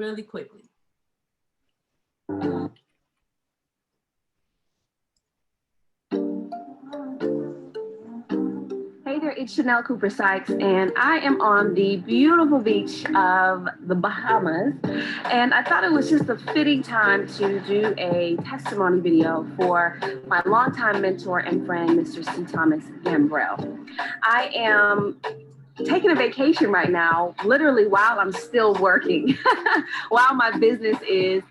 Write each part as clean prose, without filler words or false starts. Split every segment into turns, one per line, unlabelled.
really quickly.
Hey there, it's Chanel Cooper Sykes, and I am on the beautiful beach of the Bahamas. And I thought it was just a fitting time to do a testimony video for my longtime mentor and friend, Mr. C. Thomas Gambrell. I am taking a vacation right now, literally while I'm still working, while my business is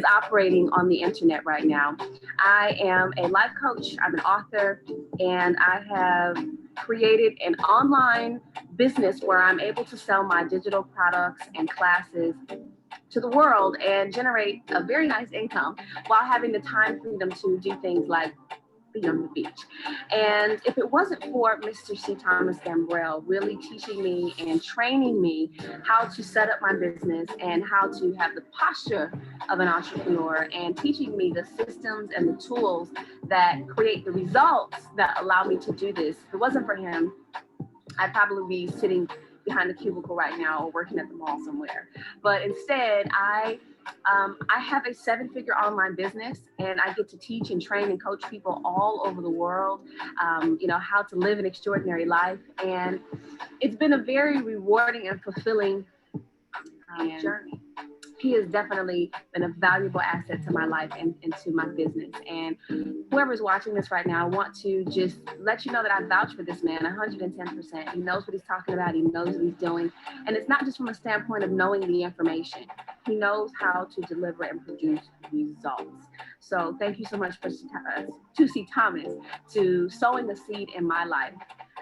operating on the internet right now. I am a life coach, I'm an author, and I have created an online business where I'm able to sell my digital products and classes to the world and generate a very nice income while having the time freedom to do things like be on the beach. And if it wasn't for Mr. C. Thomas Gambrell really teaching me and training me how to set up my business and how to have the posture of an entrepreneur and teaching me the systems and the tools that create the results that allow me to do this, if it wasn't for him, I'd probably be sitting behind a cubicle right now or working at the mall somewhere. But instead, I have a 7-figure online business, and I get to teach and train and coach people all over the world, how to live an extraordinary life. And it's been a very rewarding and fulfilling journey. He has definitely been a valuable asset to my life and to my business. And whoever's watching this right now, I want to just let you know that I vouch for this man 110%. He knows what he's talking about. He knows what he's doing. And it's not just from a standpoint of knowing the information. He knows how to deliver and produce results. So thank you so much to C. Thomas to sowing the seed in my life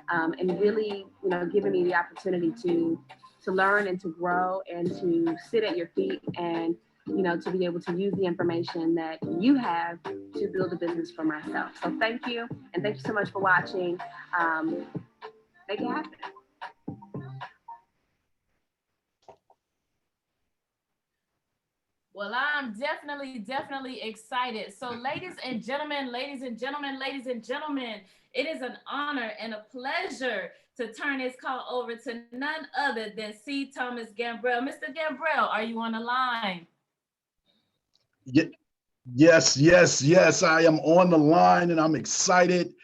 and really, giving me the opportunity to learn and to grow and to sit at your feet and, to be able to use the information that you have to build a business for myself. So thank you. And thank you so much for watching. Make it happen.
Well, I'm definitely excited. So ladies and gentlemen, it is an honor and a pleasure to turn this call over to none other than C. Thomas Gambrell. Mr. Gambrell, are you on the line?
Yes. I am on the line, and I'm excited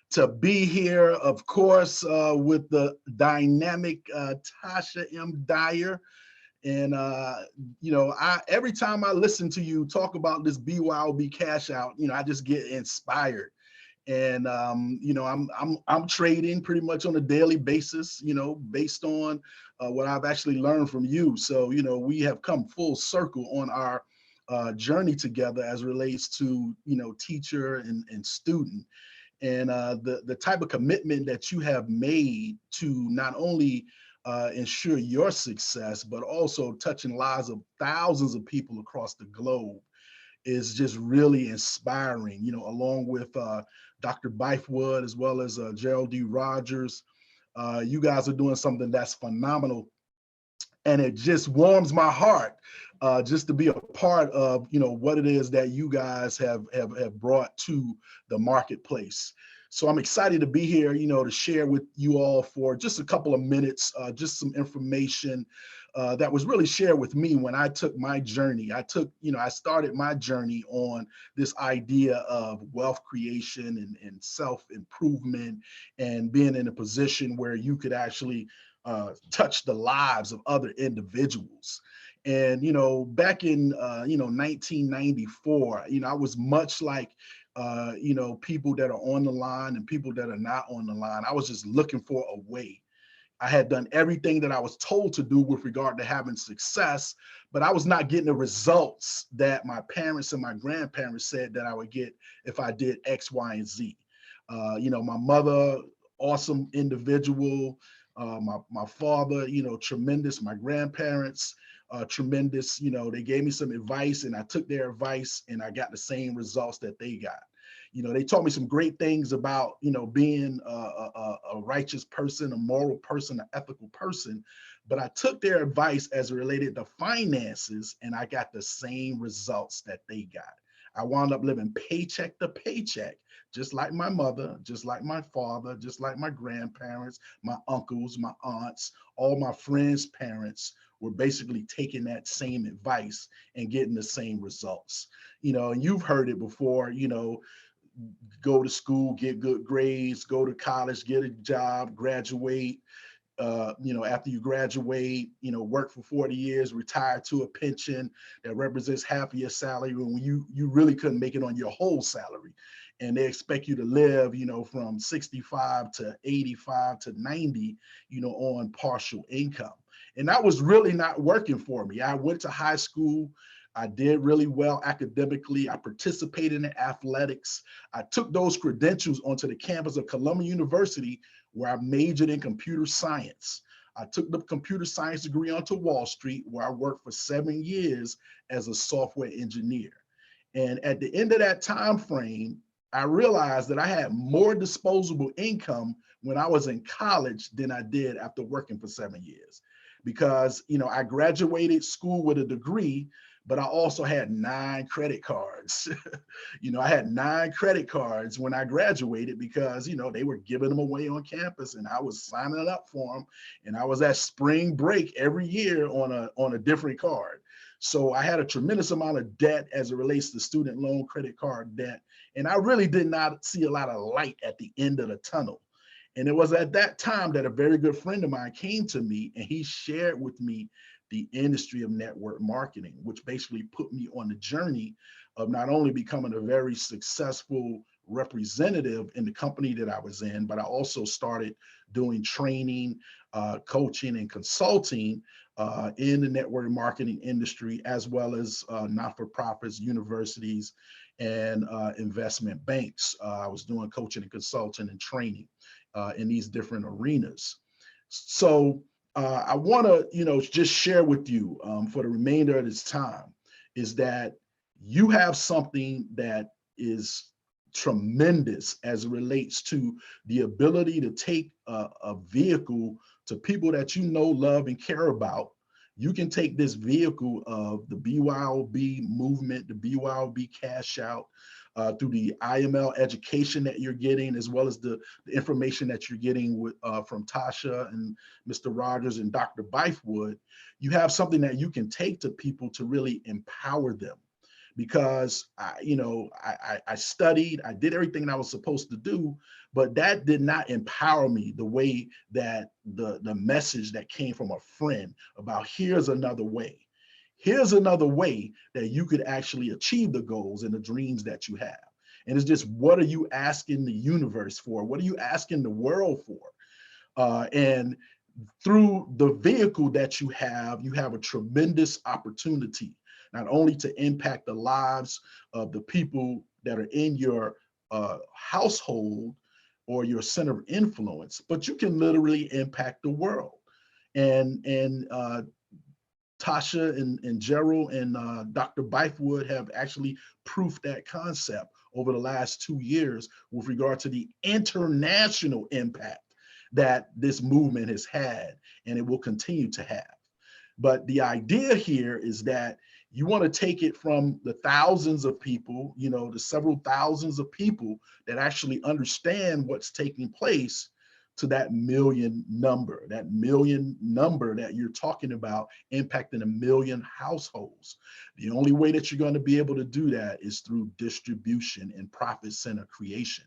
to be here, of course, with the dynamic Tasha M. Dyer. And every time I listen to you talk about this BYOB cash out, I just get inspired. And I'm trading pretty much on a daily basis, based on what I've actually learned from you. So we have come full circle on our journey together as relates to teacher and student, and the type of commitment that you have made to not only ensure your success, but also touching lives of thousands of people across the globe is just really inspiring, along with Dr. Bythewood, as well as Gerald D. Rogers. You guys are doing something that's phenomenal. And it just warms my heart just to be a part of, what it is that you guys have brought to the marketplace. So I'm excited to be here, to share with you all for just a couple of minutes, just some information that was really shared with me when I took my journey. I started my journey on this idea of wealth creation and self-improvement and being in a position where you could actually touch the lives of other individuals. And, back in, 1994, I was much like, people that are on the line and people that are not on the line. I was just looking for a way. I had done everything that I was told to do with regard to having success, but I was not getting the results that my parents and my grandparents said that I would get if I did X, Y, and Z. My mother, awesome individual. My father, tremendous. My grandparents, tremendous. They gave me some advice, and I took their advice, and I got the same results that they got. They taught me some great things about, being a righteous person, a moral person, an ethical person. But I took their advice as related to finances, and I got the same results that they got. I wound up living paycheck to paycheck, just like my mother, just like my father, just like my grandparents, my uncles, my aunts, all my friends' parents were basically taking that same advice and getting the same results. And you've heard it before, go to school, get good grades, go to college, get a job, graduate, after you graduate, work for 40 years, retire to a pension that represents half of your salary when you really couldn't make it on your whole salary. And they expect you to live, from 65 to 85 to 90, on partial income. And that was really not working for me. I went to high school. I did really well academically. I participated in athletics. I took those credentials onto the campus of Columbia University, where I majored in computer science. I took the computer science degree onto Wall Street, where I worked for 7 years as a software engineer. And at the end of that time frame, I realized that I had more disposable income when I was in college than I did after working for 7 years. Because, I graduated school with a degree, but I also had 9 credit cards. I had 9 credit cards when I graduated because, they were giving them away on campus and I was signing up for them. And I was at spring break every year on a different card. So I had a tremendous amount of debt as it relates to student loan credit card debt. And I really did not see a lot of light at the end of the tunnel. And it was at that time that a very good friend of mine came to me and he shared with me the industry of network marketing, which basically put me on the journey of not only becoming a very successful representative in the company that I was in, but I also started doing training, coaching, and consulting in the network marketing industry, as well as not-for-profits, universities, and investment banks. I was doing coaching and consulting and training in these different arenas. So I want to, just share with you for the remainder of this time is that you have something that is tremendous as it relates to the ability to take a vehicle to people that love, and care about. You can take this vehicle of the BYOB movement, the BYOB cash out, through the IML education that you're getting, as well as the information that you're getting from Tasha and Mr. Rogers and Dr. Bythewood. You have something that you can take to people to really empower them. Because I studied, I did everything I was supposed to do, but that did not empower me the way that the message that came from a friend about here's another way. Here's another way that you could actually achieve the goals and the dreams that you have. And it's just, what are you asking the universe for? What are you asking the world for? And through the vehicle that you have a tremendous opportunity, not only to impact the lives of the people that are in your household or your center of influence, but you can literally impact the world. And Tasha and Gerald and Dr. Bythewood have actually proofed that concept over the last 2 years with regard to the international impact that this movement has had, and it will continue to have. But the idea here is that you want to take it from the thousands of people, the several thousands of people that actually understand what's taking place, to that million number that you're talking about impacting 1 million households. The only way that you're going to be able to do that is through distribution and profit center creation.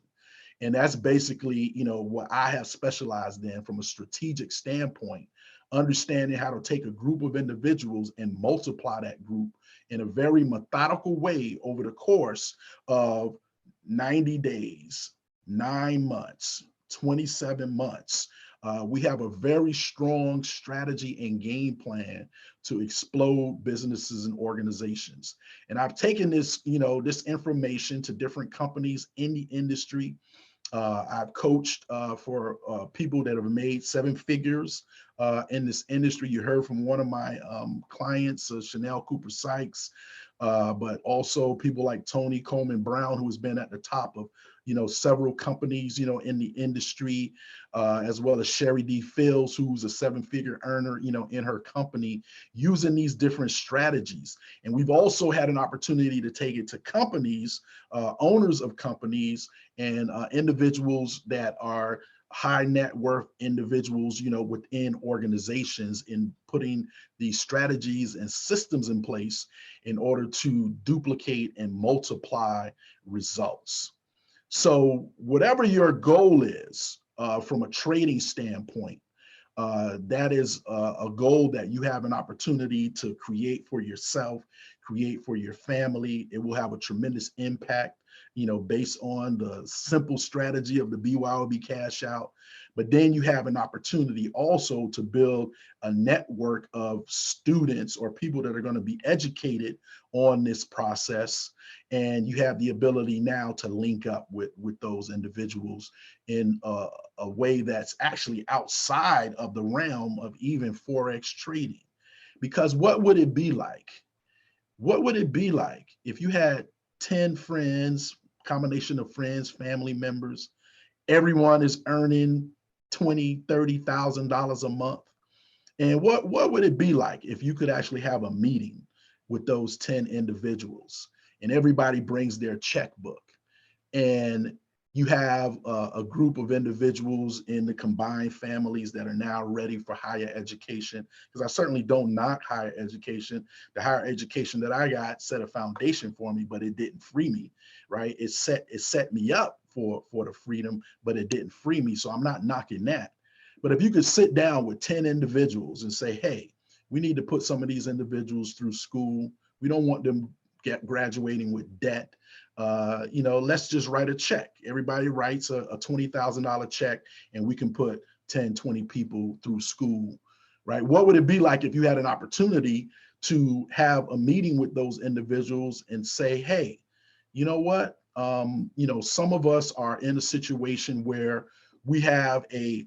And that's basically, what I have specialized in from a strategic standpoint, understanding how to take a group of individuals and multiply that group in a very methodical way over the course of 90 days, 9 months, 27 months. We have a very strong strategy and game plan to explode businesses and organizations. And I've taken this, this information to different companies in the industry. I've coached for people that have made 7 figures in this industry. You heard from one of my clients, Chanel Cooper Sykes, but also people like Tony Coleman Brown, who has been at the top of several companies, in the industry, as well as Sherry D. Fields, who's a 7-figure earner, in her company, using these different strategies. And we've also had an opportunity to take it to companies, owners of companies, and individuals that are high net worth individuals, within organizations in putting these strategies and systems in place in order to duplicate and multiply results. So whatever your goal is, from a trading standpoint, that is a goal that you have an opportunity to create for yourself, create for your family. It will have a tremendous impact, based on the simple strategy of the BYOB cash out. But then you have an opportunity also to build a network of students or people that are going to be educated on this process. And you have the ability now to link up with those individuals in a way that's actually outside of the realm of even Forex trading. Because what would it be like? What would it be like if you had 10 friends, combination of friends, family members, everyone is earning $20,000, $30,000 a month? And what would it be like if you could actually have a meeting with those 10 individuals and everybody brings their checkbook, and you have a group of individuals in the combined families that are now ready for higher education? Because I certainly don't knock higher education. The higher education that I got set a foundation for me, but it didn't free me, right? It set me up for the freedom, but it didn't free me. So I'm not knocking that. But if you could sit down with 10 individuals and say, hey, we need to put some of these individuals through school. We don't want them graduating with debt. Let's just write a check. Everybody writes a $20,000 check and we can put 10, 20 people through school, right? What would it be like if you had an opportunity to have a meeting with those individuals and say, hey, you know what? Some of us are in a situation where we have a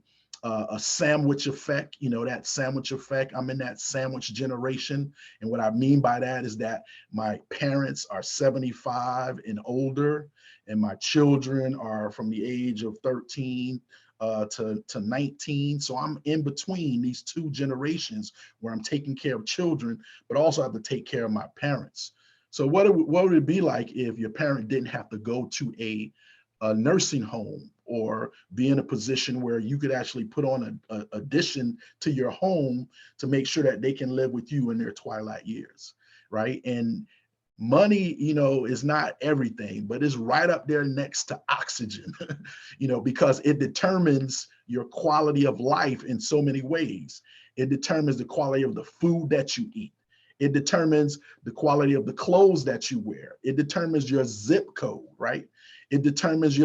sandwich effect, that sandwich effect. I'm in that sandwich generation. And what I mean by that is that my parents are 75 and older, and my children are from the age of 13 to 19. So I'm in between these two generations where I'm taking care of children, but also have to take care of my parents. So what would it be like if your parent didn't have to go to a nursing home or be in a position where you could actually put on an addition to your home to make sure that they can live with you in their twilight years, right? And money, is not everything, but it's right up there next to oxygen, because it determines your quality of life in so many ways. It determines the quality of the food that you eat. It determines the quality of the clothes that you wear. It determines your zip code, right? It determines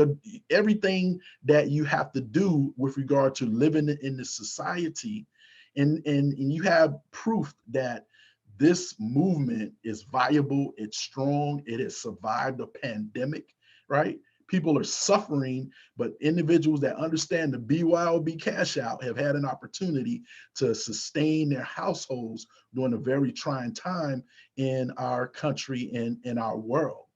everything that you have to do with regard to living in this society. And you have proof that this movement is viable, it's strong, it has survived the pandemic, right? People are suffering, but individuals that understand the BYOB cash out have had an opportunity to sustain their households during a very trying time in our country and in our world.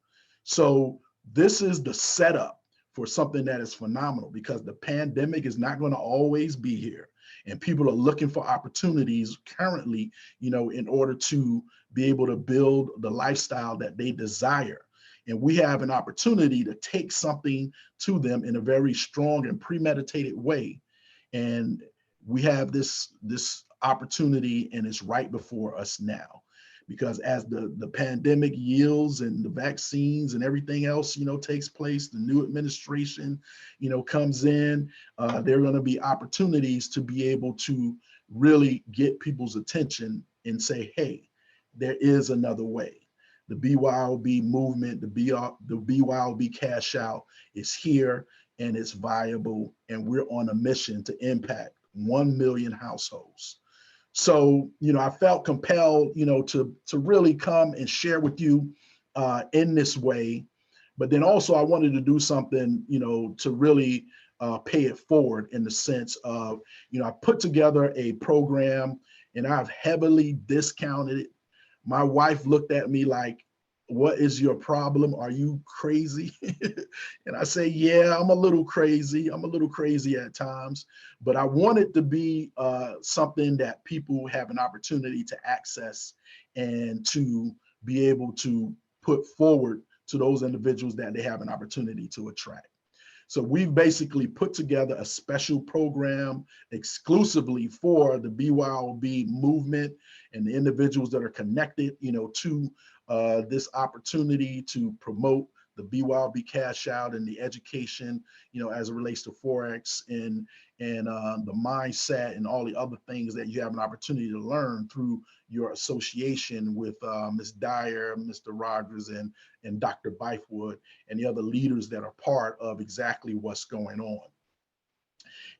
So this is the setup for something that is phenomenal, because the pandemic is not going to always be here. And people are looking for opportunities currently, in order to be able to build the lifestyle that they desire. And we have an opportunity to take something to them in a very strong and premeditated way. And we have this opportunity, and it's right before us now. Because as the pandemic yields and the vaccines and everything else, takes place, the new administration, comes in, there are going to be opportunities to be able to really get people's attention and say, hey, there is another way. The BYOB movement, the BYOB cash out is here, and it's viable, and we're on a mission to impact 1 million households. So, I felt compelled, to really come and share with you in this way. But then also I wanted to do something, to really pay it forward, in the sense of, I put together a program and I've heavily discounted it. My wife looked at me like, what is your problem? Are you crazy? And I say, yeah, I'm a little crazy. I'm a little crazy at times, but I want it to be something that people have an opportunity to access and to be able to put forward to those individuals that they have an opportunity to attract. So we've basically put together a special program exclusively for the BYOB movement and the individuals that are connected, to this opportunity to promote the BYOB cash out and the education, as it relates to Forex and the mindset and all the other things that you have an opportunity to learn through your association with Ms. Dyer, Mr. Rogers, and Dr. Bythewood, and the other leaders that are part of exactly what's going on.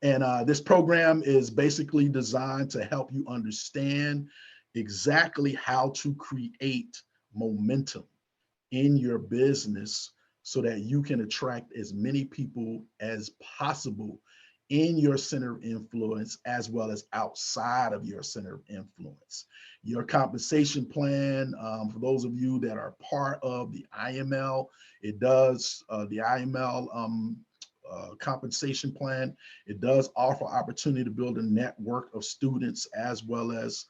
And this program is basically designed to help you understand exactly how to create momentum in your business so that you can attract as many people as possible in your center of influence, as well as outside of your center of influence. Your compensation plan, for those of you that are part of the IML, it does, the IML compensation plan, it does offer opportunity to build a network of students as well as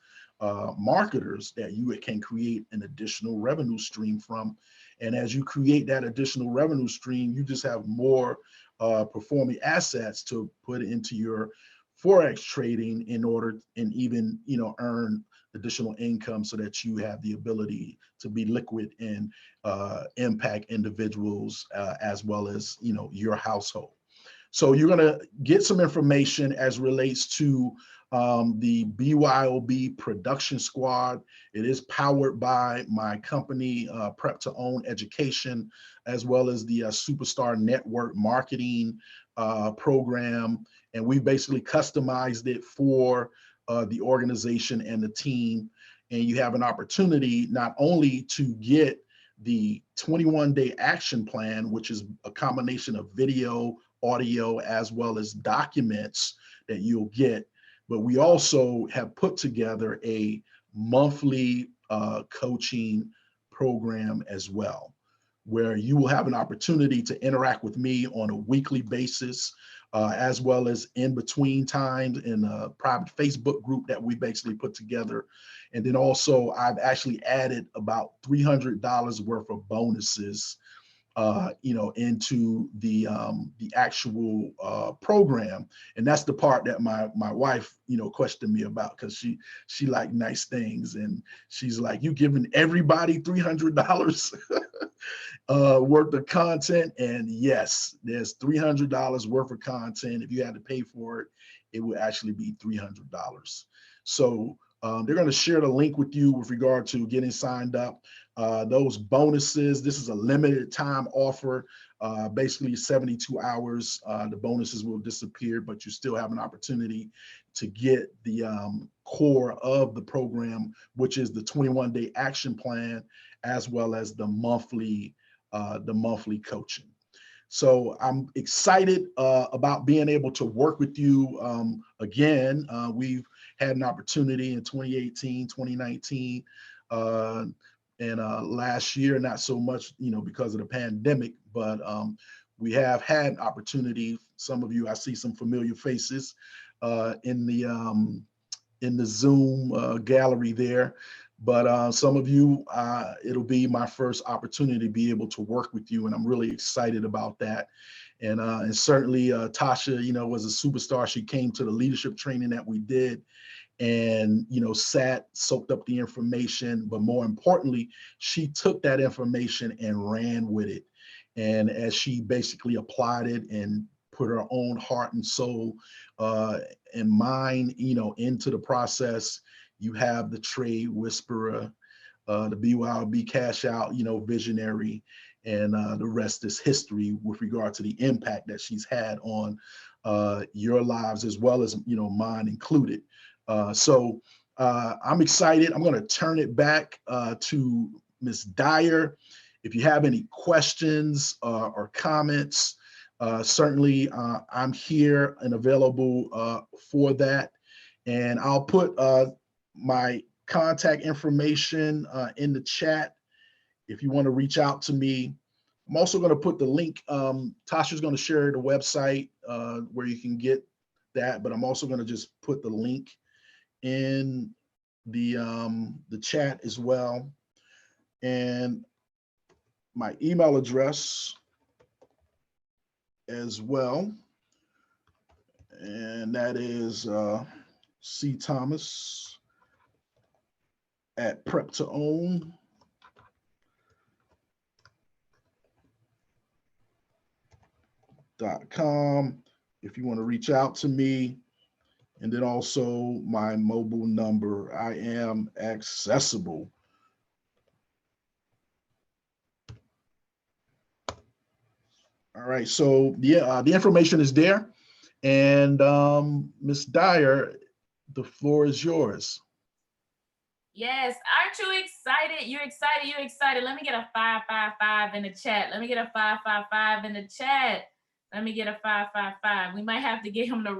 marketers that you can create an additional revenue stream from. And as you create that additional revenue stream, you just have more performing assets to put into your Forex trading in order and even, earn additional income so that you have the ability to be liquid and impact individuals as well as, your household. So you're going to get some information as relates to the BYOB production squad. It is powered by my company, Prep to Own Education, as well as the Superstar Network Marketing program. And we basically customized it for the organization and the team. And you have an opportunity not only to get the 21-day action plan, which is a combination of video, audio, as well as documents that you'll get, but we also have put together a monthly coaching program as well, where you will have an opportunity to interact with me on a weekly basis, as well as in between times in a private Facebook group that we basically put together. And then also I've actually added about $300 worth of bonuses into the actual program. And that's the part that my wife, questioned me about, because she liked nice things. And she's like, you giving everybody $300 worth of content? And yes, there's $300 worth of content. If you had to pay for it, it would actually be $300. So they're going to share the link with you with regard to getting signed up. Those bonuses, this is a limited time offer, basically 72 hours. The bonuses will disappear, but you still have an opportunity to get the core of the program, which is the 21-day action plan, as well as the monthly coaching. So I'm excited about being able to work with you again. We've had an opportunity in 2018, 2019, and last year, not so much, because of the pandemic, but we have had opportunity. Some of you, I see some familiar faces in the Zoom gallery there. But some of you, it'll be my first opportunity to be able to work with you, and I'm really excited about that. And certainly Tasha, was a superstar. She came to the leadership training that we did, and soaked up the information, but more importantly, she took that information and ran with it. And as she basically applied it and put her own heart and soul and mind, into the process, you have the trade whisperer, the BYOB cash out, visionary, and the rest is history with regard to the impact that she's had on your lives, as well as, mine included. So I'm excited. I'm going to turn it back to Ms. Dyer. If you have any questions or comments, certainly I'm here and available for that. And I'll put my contact information in the chat if you want to reach out to me. I'm also going to put the link. Tasha's going to share the website where you can get that, but I'm also going to just put the link in the chat as well. And my email address as well. And that is C. Thomas at prep2own.com if you want to reach out to me. And then also my mobile number. I am accessible. All right, so yeah, the information is there. And Ms. Dyer, the floor is yours.
Yes, aren't you excited? You're excited, you're excited. Let me get a 555 in the chat. Let me get a 555 in the chat. Let me get a 555. We might have to get him to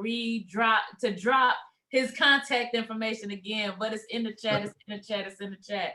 drop his contact information again, but it's in the chat, it's in the chat, it's in the chat.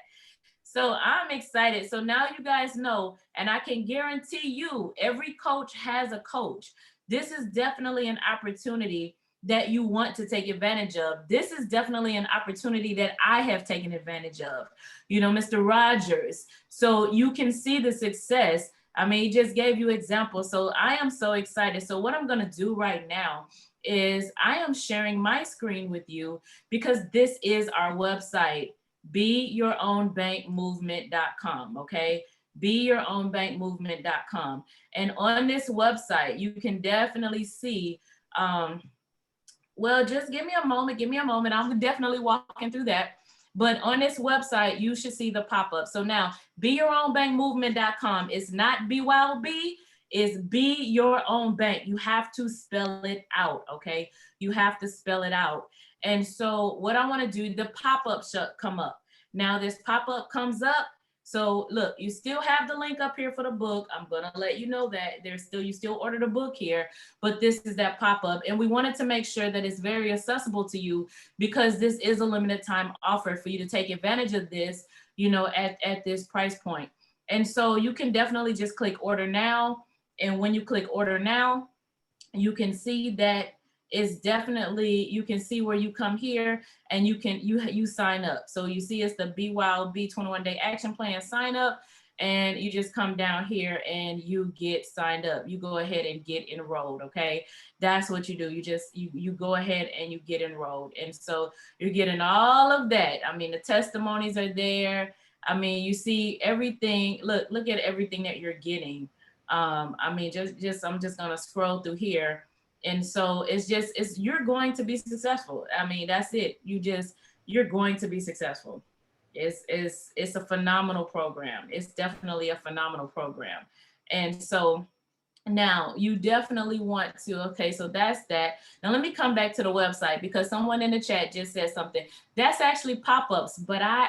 So I'm excited. So now you guys know, and I can guarantee you, every coach has a coach. This is definitely an opportunity that you want to take advantage of. This is definitely an opportunity that I have taken advantage of, you know, Mr. Rogers. So you can see the success. I mean, he just gave you examples. So I am so excited. So what I'm going to do right now is I am sharing my screen with you because this is our website, BeYourOwnBankMovement.com. Okay. BeYourOwnBankMovement.com. And on this website, you can definitely see, well, just give me a moment. I'm definitely walking through that. But on this website, you should see the pop-up. So now, BeYourOwnBankMovement.com is not BYOB, it's Be Your Own Bank. You have to spell it out, okay? You have to spell it out. And so what I want to do, the pop-up should come up. Now this pop-up comes up. So look, you still have the link up here for the book. I'm going to let you know that you still order the book here, but this is that pop-up. And we wanted to make sure that it's very accessible to you because this is a limited time offer for you to take advantage of this, you know, at this price point. And so you can definitely just click order now. And when you click order now, you can see that it's definitely, you can see where you come here and you sign up. So you see it's the BYOB 21-day action plan sign up, and you just come down here and you get signed up. You go ahead and get enrolled, okay? That's what you do. You go ahead and you get enrolled. And so you're getting all of that. I mean, the testimonies are there. I mean, you see everything. Look at everything that you're getting. I mean, I'm just gonna scroll through here. And so you're going to be successful. I mean, that's it. You're going to be successful. It's a phenomenal program. It's definitely a phenomenal program. And so now you definitely want to, okay, so that's that. Now let me come back to the website because someone in the chat just said something. That's actually pop-ups, but I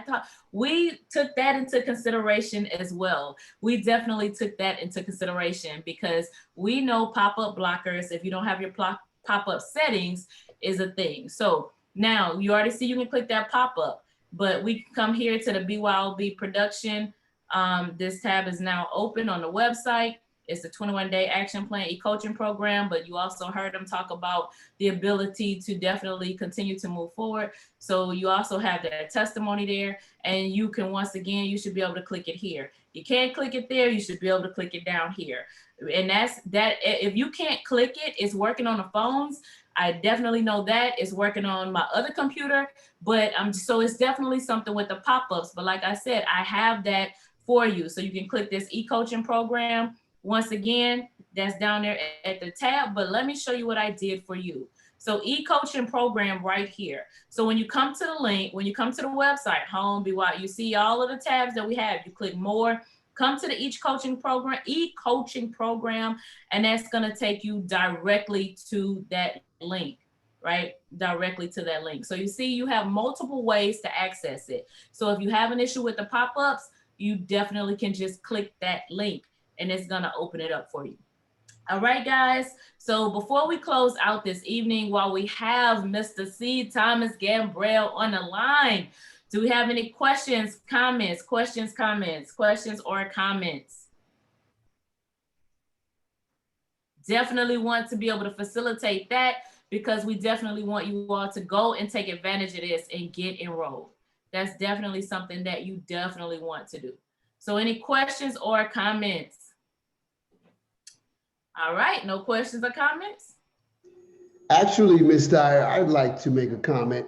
thought we took that into consideration as well. We definitely took that into consideration because we know pop-up blockers, if you don't have your pop-up settings, is a thing. So now you already see you can click that pop-up, but we come here to the BYOB production. This tab is now open on the website. It's a 21-day action plan e-coaching program, but you also heard them talk about the ability to definitely continue to move forward. So you also have that testimony there, and you can, once again, you should be able to click it here. You can't click it there, you should be able to click it down here. And that's that. If you can't click it, it's working on the phones. I definitely know that it's working on my other computer, but so it's definitely something with the pop-ups. But like I said, I have that for you. So you can click this e-coaching program. Once again, that's down there at the tab, but let me show you what I did for you. So e-coaching program right here. So when you come to the link, when you come to the website, home, BYOB, you see all of the tabs that we have. You click more, come to the e-coaching program, and that's gonna take you directly to that link, right? Directly to that link. So you see you have multiple ways to access it. So if you have an issue with the pop-ups, you definitely can just click that link and it's gonna open it up for you. All right, guys. So before we close out this evening, while we have Mr. C. Thomas Gambrell on the line, do we have any questions, comments? Definitely want to be able to facilitate that because we definitely want you all to go and take advantage of this and get enrolled. That's definitely something that you definitely want to do. So any questions or comments? All right, no questions or comments?
Actually, Ms. Dyer, I'd like to make a comment.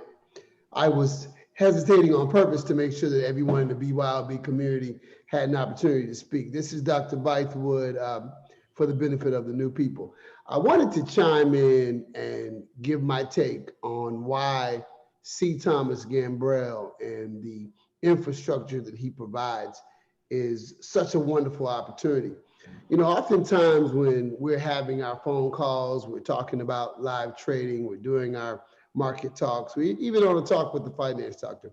I was hesitating on purpose to make sure that everyone in the BYOB community had an opportunity to speak. This is Dr. Bythewood, for the benefit of the new people. I wanted to chime in and give my take on why C. Thomas Gambrell and the infrastructure that he provides is such a wonderful opportunity. You know, oftentimes when we're having our phone calls, we're talking about live trading, we're doing our market talks, we even on a talk with the finance doctor.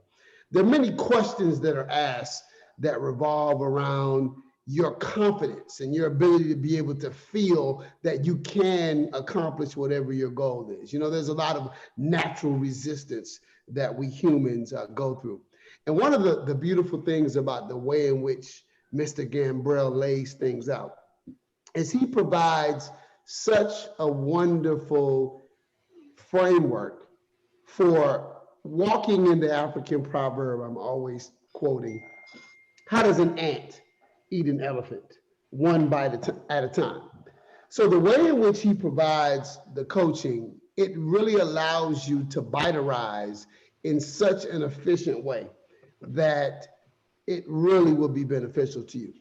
There are many questions that are asked that revolve around your confidence and your ability to be able to feel that you can accomplish whatever your goal is. You know, there's a lot of natural resistance that we humans go through. And one of the beautiful things about the way in which Mr. Gambrell lays things out is he provides such a wonderful framework for walking in the African proverb I'm always quoting. How does an ant eat an elephant? One bite at a time. So the way in which he provides the coaching, it really allows you to bitarize in such an efficient way that it really will be beneficial to you.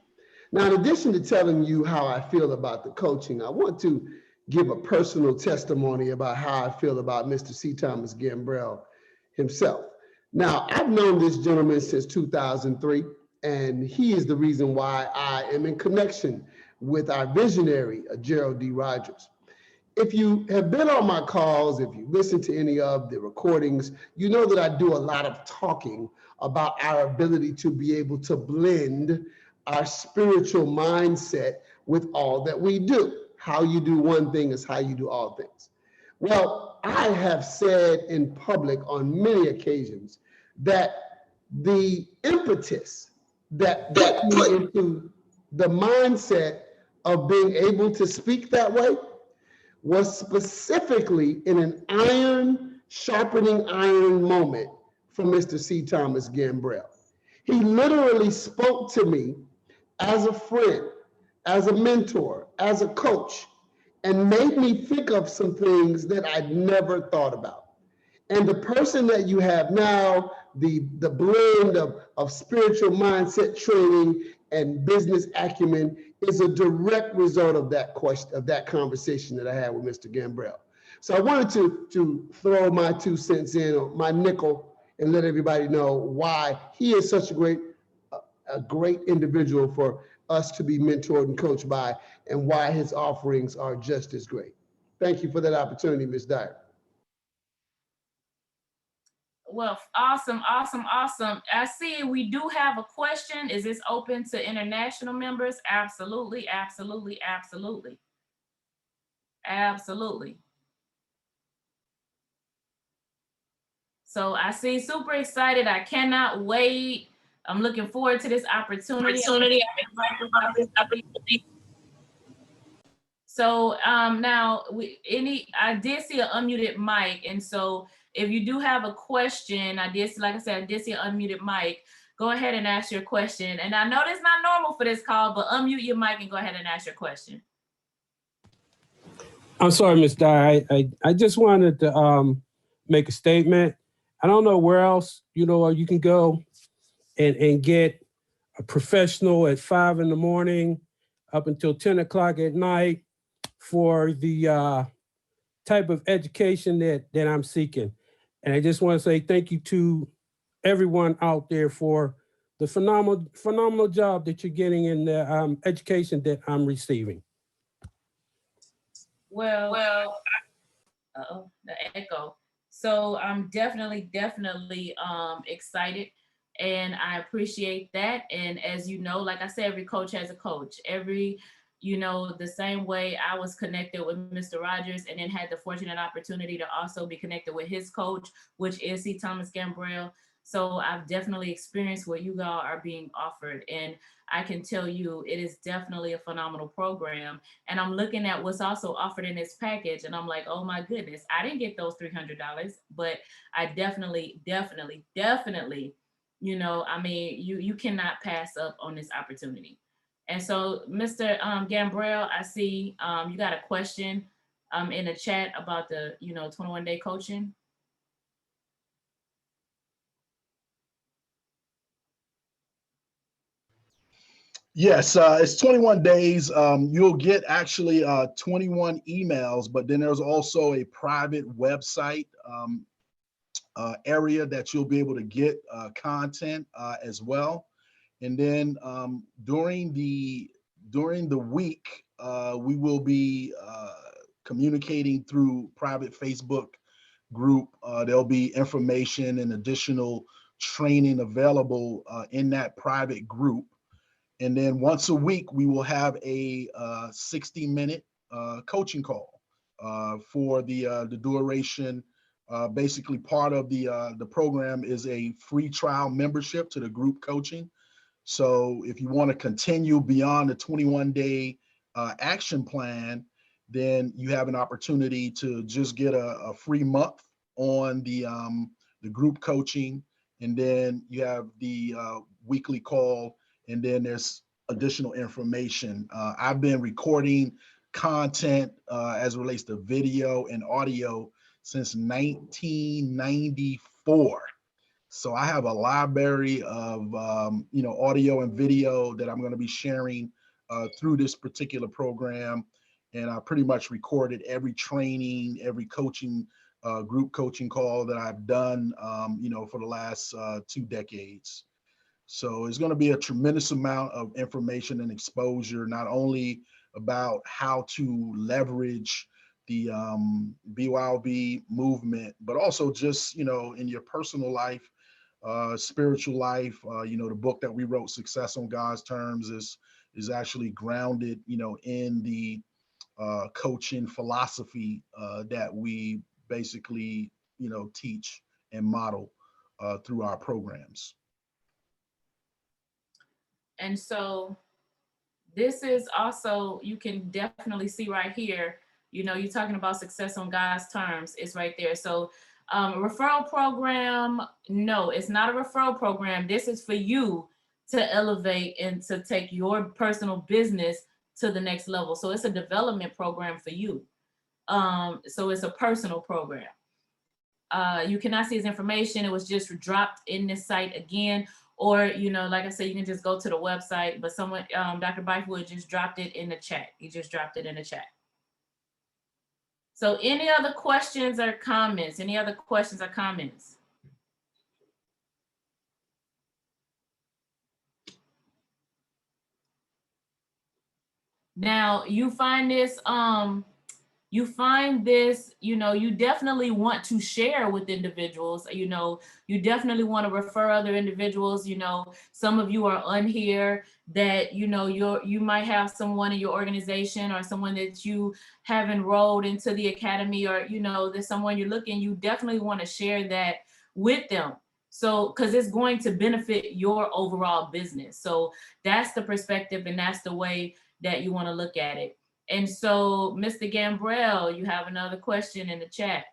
Now, in addition to telling you how I feel about the coaching, I want to give a personal testimony about how I feel about Mr. C. Thomas Gambrell himself. Now, I've known this gentleman since 2003, and he is the reason why I am in connection with our visionary, Gerald D. Rogers. If you have been on my calls, if you listen to any of the recordings, you know that I do a lot of talking about our ability to be able to blend our spiritual mindset with all that we do. How you do one thing is how you do all things. Well, I have said in public on many occasions that the impetus that put me into the mindset of being able to speak that way was specifically in an iron sharpening iron moment from Mr. C. Thomas Gambrell. He literally spoke to me as a friend, as a mentor, as a coach, and made me think of some things that I'd never thought about. And the person that you have now, the blend of spiritual mindset training and business acumen is a direct result of that question, of that conversation that I had with Mr. Gambrell. So I wanted to throw my 2 cents in, or my nickel, and let everybody know why he is such a great individual for us to be mentored and coached by, and why his offerings are just as great. Thank you for that opportunity, Ms. Dyer.
Well, awesome, awesome, awesome. I see we do have a question. Is this open to international members? Absolutely, absolutely, absolutely. Absolutely. So I see, super excited. I cannot wait. I'm looking forward to this opportunity. So now I did see an unmuted mic, and so if you do have a question, like I said, I did see an unmuted mic. Go ahead and ask your question. And I know that's not normal for this call, but unmute your mic and go ahead and ask your question.
I'm sorry, Ms. Dyer. I just wanted to make a statement. I don't know where else, you can go and get a professional at 5 in the morning up until 10 o'clock at night for the type of education that I'm seeking. And I just want to say thank you to everyone out there for the phenomenal job that you're getting in the education that I'm receiving.
Well, the echo. So I'm definitely excited, and I appreciate that. And as you know, like I said, every coach has a coach. The same way I was connected with Mr. Rogers and then had the fortunate opportunity to also be connected with his coach, which is C. Thomas Gambrell. So I've definitely experienced what you all are being offered. And I can tell you, it is definitely a phenomenal program. And I'm looking at what's also offered in this package, and I'm like, oh my goodness, I didn't get those $300, but I definitely, you cannot pass up on this opportunity. And so, Mr. Gambrell, I see you got a question in the chat about the 21-day coaching.
Yes, it's 21 days. You'll get actually 21 emails, but then there's also a private website area that you'll be able to get content as well. And then during the week, we will be communicating through private Facebook group. There'll be information and additional training available in that private group. And then once a week, we will have a 60-minute coaching call for the duration. Basically, part of the program is a free trial membership to the group coaching. So if you want to continue beyond the 21-day action plan, then you have an opportunity to just get a free month on the group coaching, and then you have the weekly call, and then there's additional information. I've been recording content as it relates to video and audio since 1994. So I have a library of audio and video that I'm going to be sharing through this particular program. And I pretty much recorded every training, every coaching group coaching call that I've done, for the last 2 decades. So it's going to be a tremendous amount of information and exposure, not only about how to leverage the BYOB movement, but also just, in your personal life, spiritual life. The book that we wrote, Success on God's Terms, is actually grounded, in the coaching philosophy that we basically, teach and model through our programs.
And so this is also, you can definitely see right here, you're talking about success on God's terms. It's right there. So referral program, no, it's not a referral program. This is for you to elevate and to take your personal business to the next level. So it's a development program for you. So it's a personal program. You cannot see his information. It was just dropped in this site again. Or, like I said, you can just go to the website, but someone, Dr. Byfoot just dropped it in the chat. He just dropped it in the chat. So any other questions or comments? Any other questions or comments? Now you find this, you definitely want to share with individuals, you definitely want to refer other individuals. Some of you are on here that, you might have someone in your organization or someone that you have enrolled into the academy, or, there's someone you're looking, you definitely want to share that with them. So, because it's going to benefit your overall business. So that's the perspective, and that's the way that you want to look at it. And so, Mr. Gambrell, you have another question in the chat.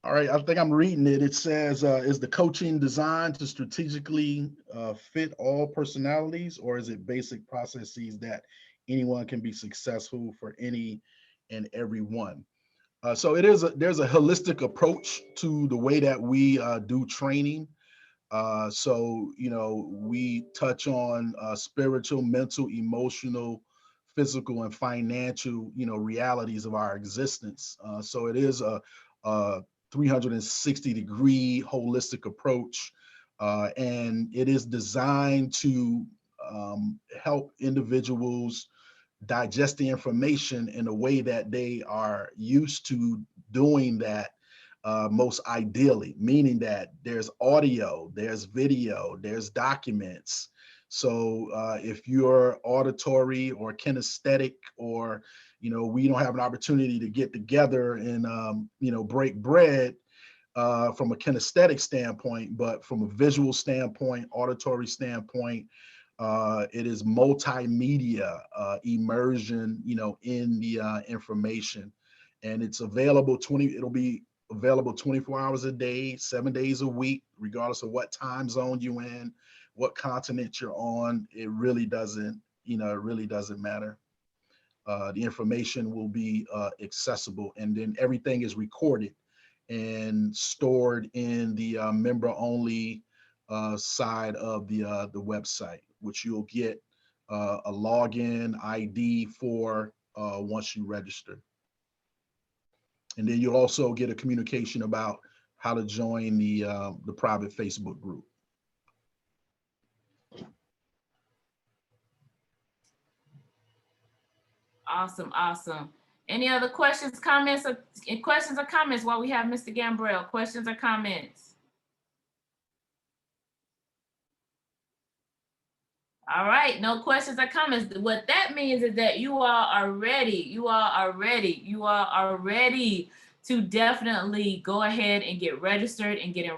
All right, I think I'm reading it. It says, is the coaching designed to strategically fit all personalities, or is it basic processes that anyone can be successful for any and everyone? So there's a holistic approach to the way that we do training. So, we touch on spiritual, mental, emotional, physical, and financial, realities of our existence. So it is a 360-degree holistic approach, and it is designed to help individuals digest the information in a way that they are used to doing that most ideally, meaning that there's audio, there's video, there's documents. So if you're auditory or kinesthetic, or, we don't have an opportunity to get together and, break bread from a kinesthetic standpoint, but from a visual standpoint, auditory standpoint, it is multimedia immersion, in the information, and it's available it'll be available 24 hours a day, 7 days a week, regardless of what time zone you're in, what continent you're on. It really doesn't, it really doesn't matter. The information will be accessible, and then everything is recorded and stored in the member-only side of the website, which you'll get a login ID for once you register. And then you'll also get a communication about how to join the private Facebook group.
Awesome, awesome. Any other questions, comments, or comments while we have Mr. Gambrell? Questions or comments? All right, no questions or comments. What that means is that you all are ready. You all are ready. You all are ready to definitely go ahead and get registered and get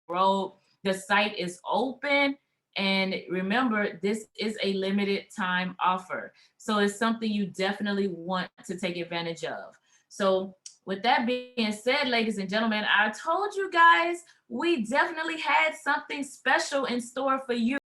enrolled. The site is open. And remember, this is a limited time offer. So it's something you definitely want to take advantage of. So with that being said, ladies and gentlemen, I told you guys, we definitely had something special in store for you.